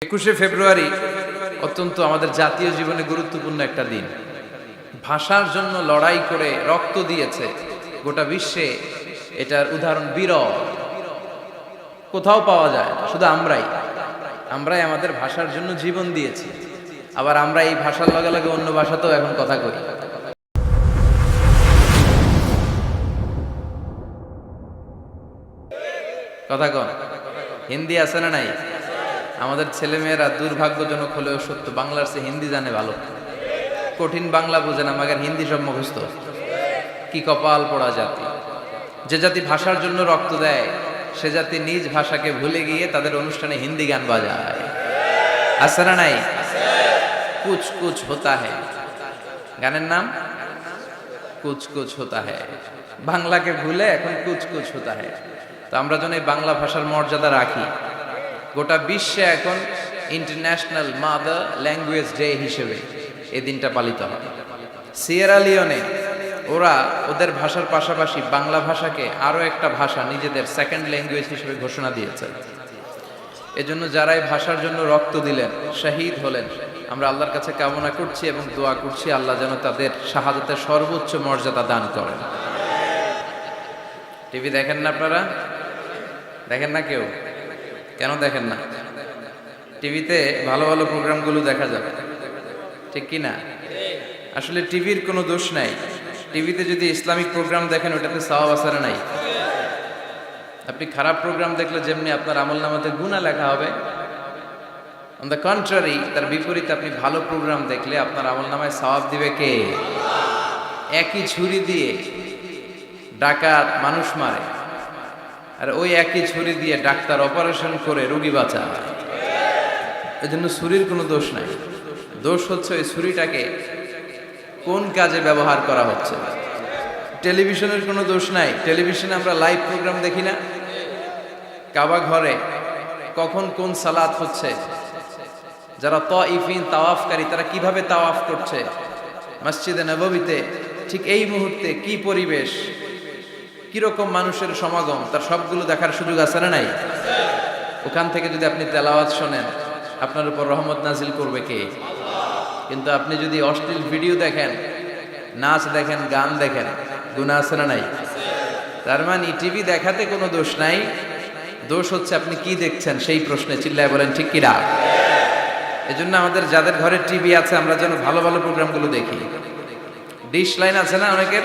21শে ফেব্রুয়ারি অত্যন্ত আমাদের জাতীয় জীবনে গুরুত্বপূর্ণ একটা দিন। ভাষার জন্য লড়াই করে রক্ত দিয়েছে গোটা বিশ্বে, এটার উদাহরণ বিরল, কোথাও পাওয়া যায় না। শুধু আমরাই আমাদের ভাষার জন্য জীবন দিয়েছি। আবার আমরা এই ভাষার লগে লগে অন্য ভাষাতেও এখন কথা কই। কথা কন, হিন্দি আছে না নাই? আমাদের ছেলেমেয়েরা দুর্ভাগ্যজনক হলেও সত্য বাংলার চেয়ে হিন্দি জানে ভালো। কঠিন বাংলা বোঝে না, মাগার হিন্দি সব মুখস্থ। কি কপাল পোড়া জাতি! যে জাতি ভাষার জন্য রক্ত দেয় সে জাতি নিজ ভাষাকে ভুলে গিয়ে তাদের অনুষ্ঠানে হিন্দি গান বাজায়। আছে না নাই? কুছ কুছ হোতা হ্যায়, গানের নাম কুছ কুছ হোতা হ্যায়। বাংলাকে ভুলে এখন কুছ কুছ হোতা হ্যায়। তো আমরা যেন এই বাংলা ভাষার মর্যাদা রাখি। গোটা বিশ্বে এখন ইন্টারন্যাশনাল মাদার ল্যাঙ্গুয়েজ ডে হিসেবে এই দিনটা পালিত হয়। সিয়েরা লিওনে ওরা ওদের ভাষার পাশাপাশি বাংলা ভাষাকে আরো একটা ভাষা নিজেদের সেকেন্ড ল্যাঙ্গুয়েজ হিসেবে ঘোষণা দিয়েছে। এজন্য যারা এই ভাষার জন্য রক্ত দিলেন, শহীদ হলেন, আমরা আল্লাহর কাছে কামনা করছি এবং দোয়া করছি আল্লাহ যেন তাদের শাহাদাতের সর্বোচ্চ মর্যাদা দান করেন। টিভি দেখেন না আপনারা? দেখেন না কেউ? কেন দেখেন না? টিভিতে ভালো ভালো প্রোগ্রামগুলো দেখা যাবে, ঠিক কি না? আসলে টিভির কোনো দোষ নাই। টিভিতে যদি ইসলামিক প্রোগ্রাম দেখেন ওটাতে সওয়াব আছে না নাই? আপনি খারাপ প্রোগ্রাম দেখলে যেমনি আপনার আমলনামাতে গুনাহ লেখা হবে, অন দ্য কন্ট্রারি তার বিপরীতে আপনি ভালো প্রোগ্রাম দেখলে আপনার আমলনামায় সওয়াব দিবে কে? একই ছুরি দিয়ে ডাকাত মানুষ মারে, আর ওই একই ছুরি দিয়ে ডাক্তার অপারেশন করে রোগী বাঁচায়। এজন্য ছুরির কোনো দোষ নাই। দোষ হচ্ছে ওই ছুরিটাকে কোন কাজে ব্যবহার করা হচ্ছে। টেলিভিশনের কোনো দোষ নাই। টেলিভিশনে আমরা লাইভ প্রোগ্রাম দেখি না? কাবা ঘরে কখন কোন সালাত হচ্ছে, যারা তাওয়াফিন তাওয়াফকারী তারা কিভাবে তাওয়াফ করছে, মসজিদে নববীতে ঠিক এই মুহূর্তে কি পরিবেশ, কিরকম মানুষের সমাগম, তার সবগুলো দেখার সুযোগ আছে না নাই? ওখান থেকে যদি আপনি তেলাওয়াত শোনেন আপনার উপর রহমত নাজিল করবে কে? কিন্তু আপনি যদি অশ্লীল ভিডিও দেখেন, নাচ দেখেন, গান দেখেন, গুনাহ আছে না নাই? তার মানে টিভি দেখাতে কোনো দোষ নাই। দোষ হচ্ছে আপনি কি দেখছেন সেই প্রশ্নে চিল্লায় বলেন ঠিক কিনা? এজন্য আমাদের যাদের ঘরে টিভি আছে আমরা যেন ভালো ভালো প্রোগ্রামগুলো দেখি। ডিশ লাইন আছে না অনেকের,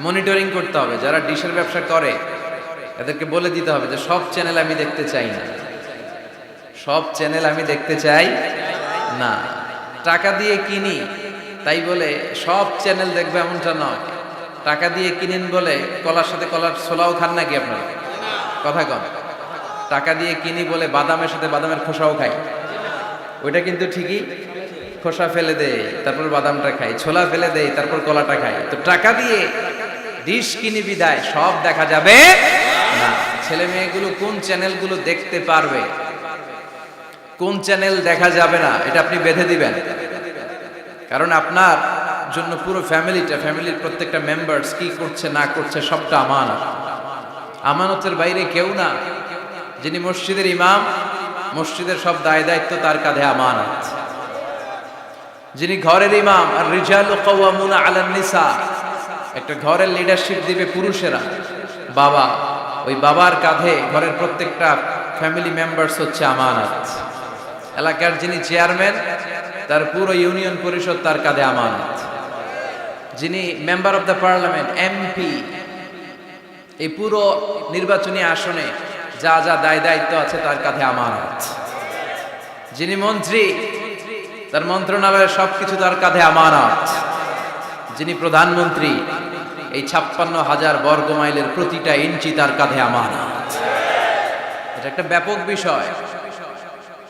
মনিটরিং করতে হবে। যারা ডিশের ব্যবসা করে এদেরকে বলে দিতে হবে যে সব চ্যানেল আমি দেখতে চাই না, সব চ্যানেল আমি দেখতে চাই না। টাকা দিয়ে কিনি তাই বলে সব চ্যানেল দেখবে এমনটা নয়। টাকা দিয়ে কিনেন বলে কলার সাথে কলার ছোলাও খান নাকি আপনারা? কথা কন। টাকা দিয়ে কিনি বলে বাদামের সাথে বাদামের খোসাও খাই, ওইটা কিন্তু ঠিকই। খোসা ফেলে দেয় তারপর বাদামটা খাই, ছোলা ফেলে দেয় তারপর কলাটা খাই। তো টাকা দিয়ে ডিশ কিনি বিদায় সব দেখা যাবে না। ছেলে মেয়েগুলো কোন চ্যানেলগুলো দেখতে পারবে, কোন চ্যানেল দেখা যাবে না, এটা আপনি বেঁধে দিবেন। কারণ আপনার জন্য পুরো ফ্যামিলির প্রত্যেকটা মেম্বার্স কি করছে না করছে সবটা আমানত। আমানতের বাইরে কেউ না। যিনি মসজিদের ইমাম, মসজিদের সব দায় দায়িত্ব তার কাঁধে আমানত। যিনি ঘরের ইমাম, আর রিজালু কাওয়ামুনা আলান নিসা, একটা ঘরের লিডারশিপ দিবে পুরুষেরা, বাবা, ওই বাবার কাঁধে ঘরের প্রত্যেকটা ফ্যামিলি মেম্বার্স হচ্ছে আমানত। এলাকার যিনি চেয়ারম্যান তার পুরো ইউনিয়ন পরিষদ তার কাঁধে আমানত। যিনি member of the parliament, MP, এই পুরো নির্বাচনী আসনে যা যা দায় দায়িত্ব আছে তার কাঁধে আমানত। যিনি মন্ত্রী তার মন্ত্রণালয়ের সবকিছু তার কাঁধে আমানত। যিনি প্রধানমন্ত্রী এই 56,000 বর্গ মাইলের প্রতিটা ইঞ্চি তার কাঁধে আমানত। এটা একটা ব্যাপক বিষয়।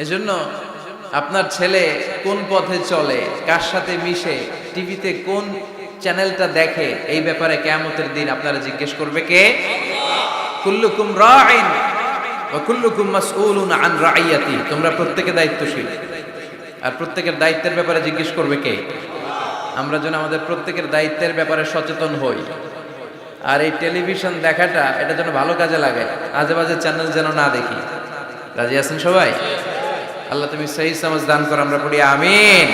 এজন্য আপনার ছেলে কোন পথে চলে, কার সাথে মিশে, টিভিতে কোন চ্যানেলটা দেখে, এই ব্যাপারে কিয়ামতের দিন আপনারা জিজ্ঞেস করবে কে? কুল্লুকুম রাঈন ওয়া কুল্লুকুম মাসউলুন আন রাইয়াতি। তোমরা প্রত্যেকে দায়িত্বশীল, আর প্রত্যেকের দায়িত্বের ব্যাপারে জিজ্ঞেস করবে কে? আমরা যেন আমাদের প্রত্যেকের দায়িত্বের ব্যাপারে সচেতন হই। আর এই টেলিভিশন দেখাটা এটা যেন ভালো কাজে লাগে, আজে বাজে চ্যানেল যেন না দেখি। রাজি আছেন সবাই? আল্লাহ তুমি সহি সমাজ দান করো, আমরা পড়ি আমিন।